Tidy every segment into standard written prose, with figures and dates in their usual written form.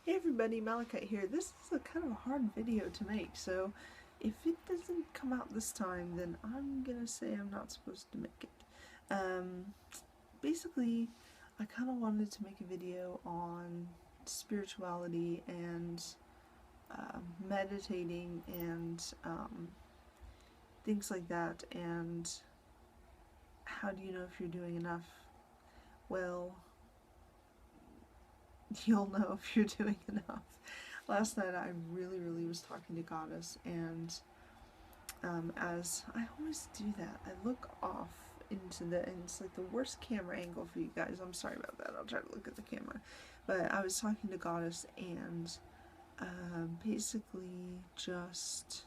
Hey everybody, Malachite here. This is a kind of a hard video to make, so if it doesn't come out this time, then I'm gonna say I'm not supposed to make it. Basically, I kind of wanted to make a video on spirituality and meditating and things like that, and how do you know if you're doing enough? Well, you'll know if you're doing enough. Last night I really was talking to Goddess, and as I always do that, I look off into and it's like the worst camera angle for you guys. I'm sorry about that. I'll try to look at the camera. But I was talking to Goddess and basically just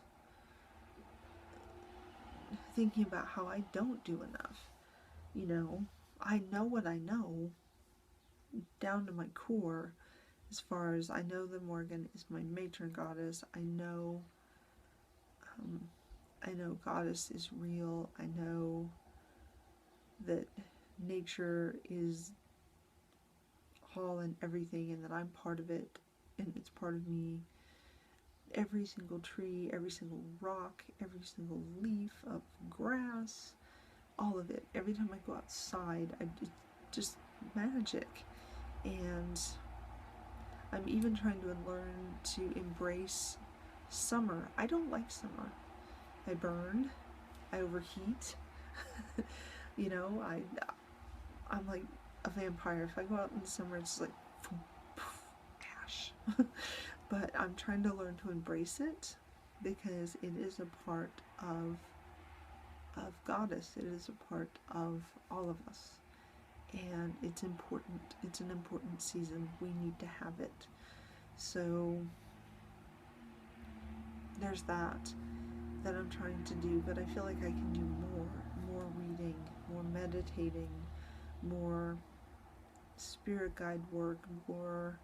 thinking about how I don't do enough. You know, I know what I know down to my core, as far as I know that Morgan is my matron goddess. I know Goddess is real. I know that nature is all and everything, and that I'm part of it, and it's part of me. Every single tree, every single rock, every single leaf of grass, all of it. Every time I go outside, it's just magic. And I'm even trying to learn to embrace summer. I don't like summer. I burn. I overheat. You know, I'm like a vampire. If I go out in the summer, it's like poof, poof, ash. But I'm trying to learn to embrace it, because it is a part of Goddess. It is a part of all of us, and it's important. It's an important season. We need to have it. So there's that I'm trying to do, but I feel like I can do more reading, more meditating, more spirit guide work, more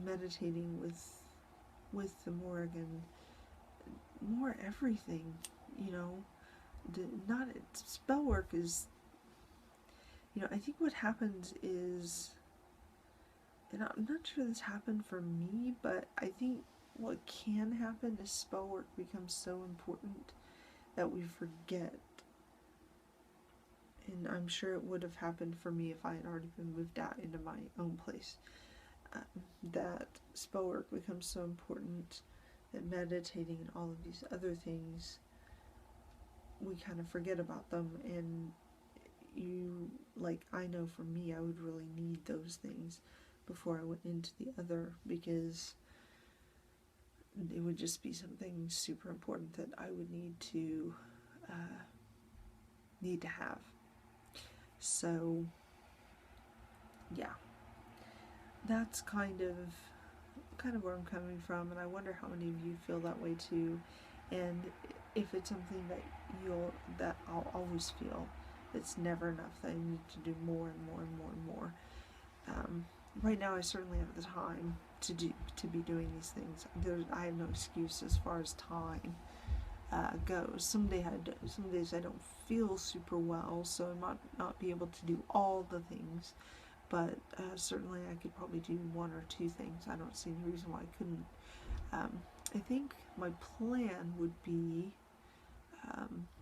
meditating with the Morgan, more everything, you know. Not spell work is, you know, I think what happens is, and I'm not sure this happened for me, but I think what can happen is spell work becomes so important that we forget. And I'm sure it would have happened for me if I had already been moved out into my own place. That spell work becomes so important that meditating and all of these other things, we kind of forget about them. And I know for me, I would really need those things before I went into the other, because it would just be something super important that I would need to have. So yeah, that's kind of where I'm coming from, and I wonder how many of you feel that way too, and if it's something that I'll always feel it's never enough, that I need to do more and more and more and more. Right now I certainly have the time to be doing these things. I have no excuse as far as time goes. Some days I don't feel super well, so I might not be able to do all the things, but certainly I could probably do one or two things. I don't see any reason why I couldn't. I think my plan would be,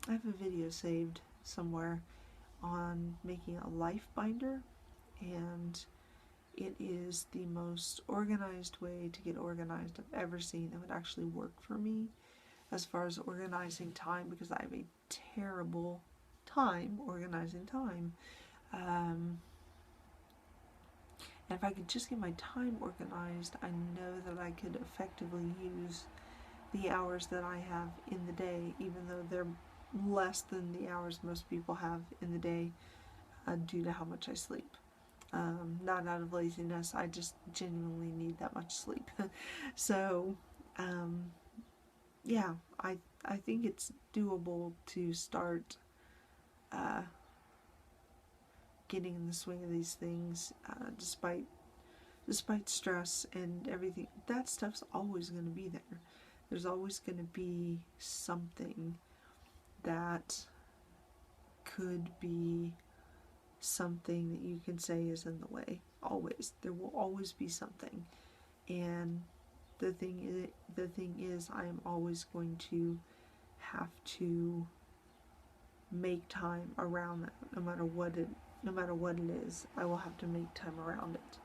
I have a video saved somewhere on making a life binder, and it is the most organized way to get organized I've ever seen. It would actually work for me as far as organizing time, because I have a terrible time organizing time. And if I could just get my time organized, I know that I could effectively use the hours that I have in the day, even though they're less than the hours most people have in the day, due to how much I sleep. Not out of laziness, I just genuinely need that much sleep. So, yeah, I think it's doable to start getting in the swing of these things, despite stress and everything. That stuff's always going to be there. There's always going to be something that could be something that you can say is in the way. Always. There will always be something. And the thing is, I am always going to have to make time around that. No matter what it is, I will have to make time around it,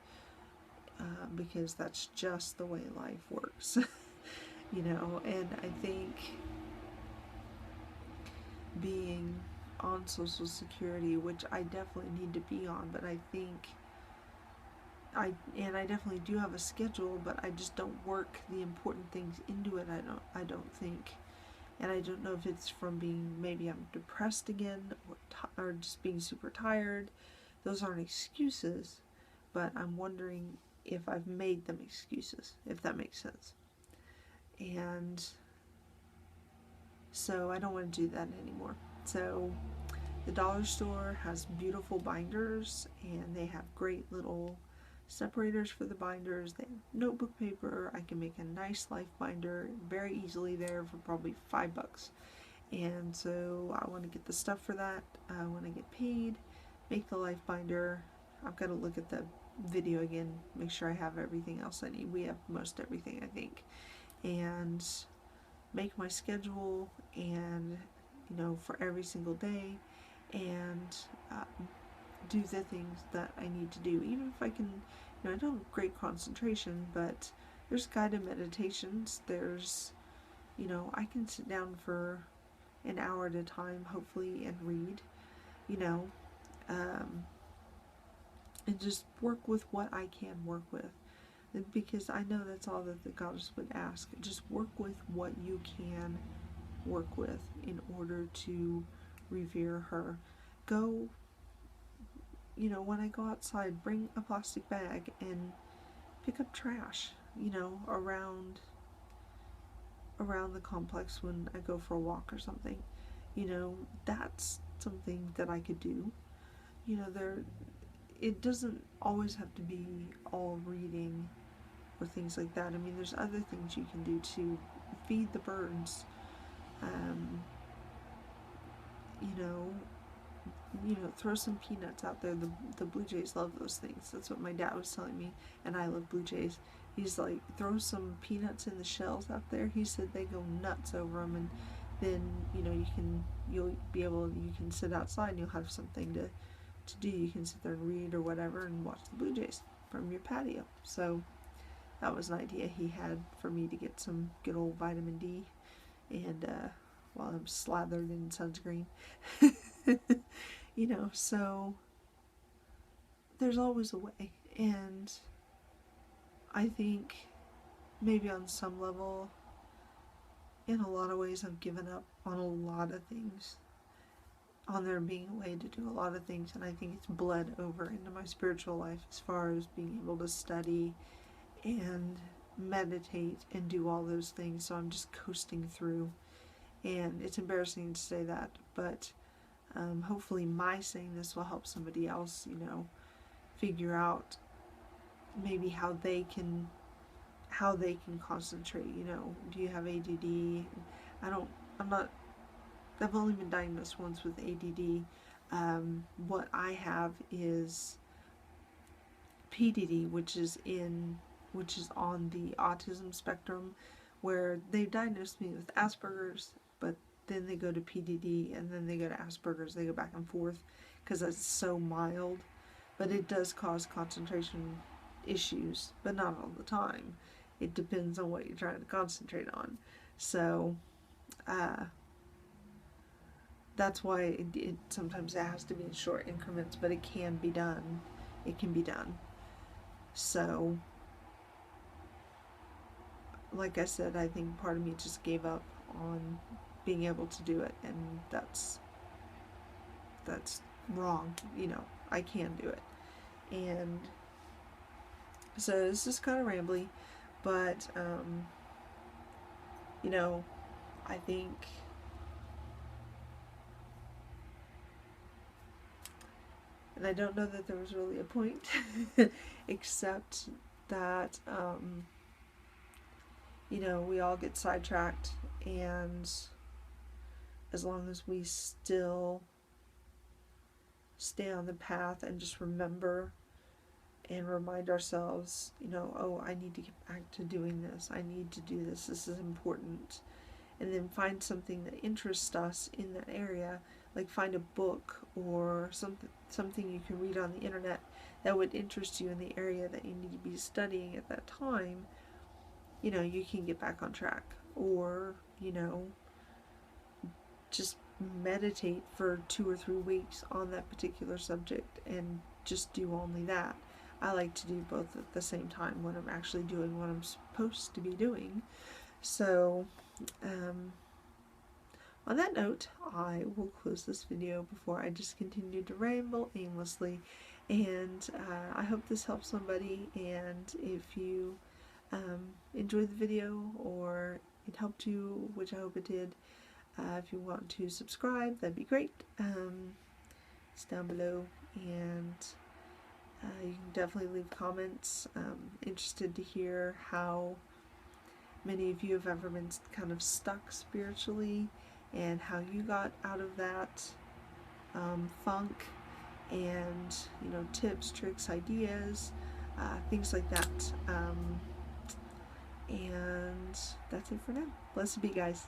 because that's just the way life works. And I think being on Social Security, which I definitely need to be on, but I think I definitely do have a schedule, but I just don't work the important things into it. I don't think, and I don't know if it's from maybe I'm depressed again, or just being super tired. Those aren't excuses, but I'm wondering if I've made them excuses, if that makes sense. And so I don't want to do that anymore. So the dollar store has beautiful binders, and they have great little separators for the binders. They have notebook paper. I can make a nice life binder very easily there for probably $5. And so I want to get the stuff for that. When I get paid, make the life binder. I've got to look at the video again, make sure I have everything else I need. We have most everything, I think. And make my schedule, and for every single day, and do the things that I need to do. Even if I can, I don't have great concentration, but there's guided meditations. There's, I can sit down for an hour at a time, hopefully, and read, and just work with what I can work with. Because I know that's all that the goddess would ask. Just work with what you can work with in order to revere her. Go, when I go outside, bring a plastic bag and pick up trash, around the complex when I go for a walk or something. That's something that I could do. It doesn't always have to be all reading or things like that. I mean, there's other things you can do to feed the birds. Throw some peanuts out there. The blue jays love those things. That's what my dad was telling me, and I love blue jays. He's like, throw some peanuts in the shells out there. He said they go nuts over them, and then you can sit outside and you'll have something to do. You can sit there and read or whatever and watch the blue jays from your patio. So that was an idea he had for me to get some good old vitamin D, and while I'm slathered in sunscreen. So there's always a way, and I think maybe on some level, in a lot of ways, I've given up on a lot of things, on there being a way to do a lot of things, and I think it's bled over into my spiritual life as far as being able to study and meditate and do all those things. So I'm just coasting through, and it's embarrassing to say that, but hopefully my saying this will help somebody else, figure out maybe how they can concentrate. Do you have ADD? I've only been diagnosed once with ADD. What I have is PDD, which is on the autism spectrum, where they diagnosed me with Asperger's, but then they go to PDD, and then they go to Asperger's. They go back and forth because it's so mild, but it does cause concentration issues, but not all the time. It depends on what you're trying to concentrate on. So that's why it sometimes it has to be in short increments, but it can be done. It can be done. So, like I said, I think part of me just gave up on being able to do it, and that's wrong. I can do it. And so this is kind of rambly, but I think and I don't know that there was really a point except that we all get sidetracked, and as long as we still stay on the path and just remember and remind ourselves, you know, oh, I need to get back to doing this. I need to do this. This is important. And then find something that interests us in that area, like find a book or something you can read on the internet that would interest you in the area that you need to be studying at that time. You know, you can get back on track. Or, you know, just meditate for 2 or 3 weeks on that particular subject and just do only that. I like to do both at the same time when I'm actually doing what I'm supposed to be doing. So, on that note, I will close this video before I just continue to ramble aimlessly. And I hope this helps somebody. And if you enjoyed the video or it helped you, which I hope it did, if you want to subscribe, that'd be great. It's down below, and you can definitely leave comments. Interested to hear how many of you have ever been kind of stuck spiritually and how you got out of that funk, and, you know, tips, tricks, ideas, things like that. And that's it for now. Blessed be, guys.